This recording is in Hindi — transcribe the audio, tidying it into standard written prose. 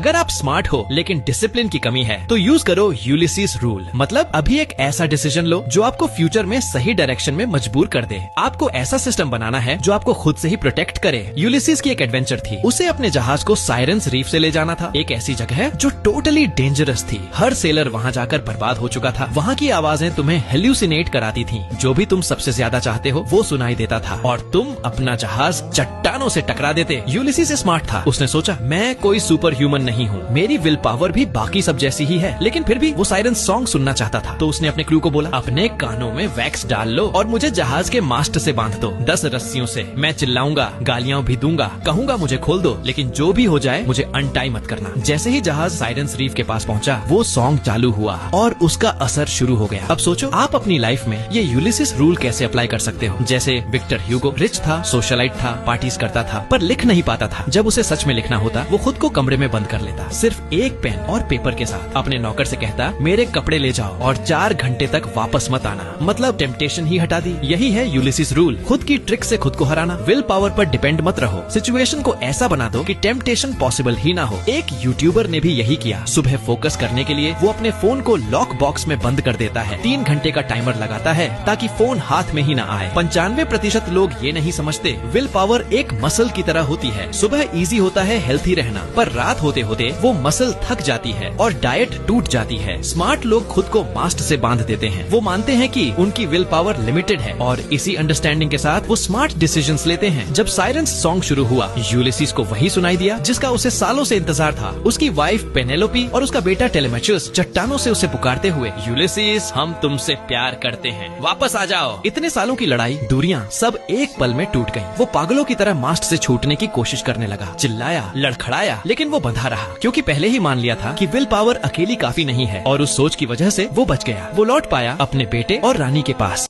अगर आप स्मार्ट हो लेकिन डिसिप्लिन की कमी है तो यूज करो यूलिसीज रूल। मतलब अभी एक ऐसा डिसीजन लो जो आपको फ्यूचर में सही डायरेक्शन में मजबूर कर दे। आपको ऐसा सिस्टम बनाना है जो आपको खुद से ही प्रोटेक्ट करे। यूलिसीज की एक एडवेंचर थी, उसे अपने जहाज को साइरेंस रीफ से ले जाना था। एक ऐसी जगह है जो टोटली डेंजरस थी। हर सेलर वहाँ जाकर बर्बाद हो चुका था। वहाँ की आवाजें तुम्हें हेल्यूसिनेट कराती थी। जो भी तुम सबसे ज्यादा चाहते हो वो सुनाई देता था और तुम अपना जहाज चट्टानों से टकरा देते। यूलिसीज स्मार्ट था। उसने सोचा मैं कोई सुपर ह्यूमन नहीं हूँ, मेरी विल पावर भी बाकी सब जैसी ही है, लेकिन फिर भी वो साइरन सॉन्ग सुनना चाहता था। तो उसने अपने क्रू को बोला, अपने कानों में वैक्स डाल लो और मुझे जहाज के मास्ट से बांध दो 10 रस्सियों से। मैं चिल्लाऊंगा, गालियां भी दूंगा, कहूंगा मुझे खोल दो, लेकिन जो भी हो जाए मुझे अनटाई मत करना। जैसे ही जहाज साइरन्स रीफ के पास पहुंचा वो सॉन्ग चालू हुआ और उसका असर शुरू हो गया। अब सोचो आप अपनी लाइफ में ये यूलिसिस रूल कैसे अप्लाई कर सकते हो। जैसे विक्टर ह्यूगो रिच था, सोशलाइट था, पार्टीज करता था, पर लिख नहीं पाता था। जब उसे सच में लिखना होता वो खुद को कमरे में बंद कर लेता, सिर्फ एक पेन और पेपर के साथ। अपने नौकर से कहता, मेरे कपड़े ले जाओ और 4 घंटे तक वापस मत आना। मतलब टेम्पटेशन ही हटा दी। यही है यूलिसिस रूल, खुद की ट्रिक से खुद को हराना। विल पावर पर डिपेंड मत रहो, सिचुएशन को ऐसा बना दो कि टेम्पटेशन पॉसिबल ही ना हो। एक यूट्यूबर ने भी यही किया। सुबह फोकस करने के लिए वो अपने फोन को लॉक बॉक्स में बंद कर देता है। 3 घंटे का टाइमर लगाता है ताकि फोन हाथ में ही ना आए। 95% लोग ये नहीं समझते विल पावर एक मसल की तरह होती है। सुबह इजी होता है हेल्थी रहना, पर रात होते होते वो मसल थक जाती है और डाइट टूट जाती है। स्मार्ट लोग खुद को मास्ट से बांध देते हैं। वो मानते हैं कि उनकी विल पावर लिमिटेड है और इसी अंडरस्टैंडिंग के साथ वो स्मार्ट डिसीजंस लेते हैं। जब साइरन्स सॉन्ग शुरू हुआ यूलिसीज को वही सुनाई दिया जिसका उसे सालों से इंतजार था। उसकी वाइफ पेनेलोपी और उसका बेटा टेलेमेचस चट्टानों से उसे पुकारते हुए, यूलिसीज हम तुमसे प्यार करते हैं, वापस आ जाओ। इतने सालों की लड़ाई, दूरियां सब एक पल में टूट गयी। वो पागलों की तरह मास्ट से छूटने की कोशिश करने लगा, चिल्लाया, लड़खड़ाया, लेकिन वो बंधा रहा क्योंकि पहले ही मान लिया था कि विल पावर अकेली काफी नहीं है और उस सोच की वजह से वो बच गया। वो लौट पाया अपने बेटे और रानी के पास।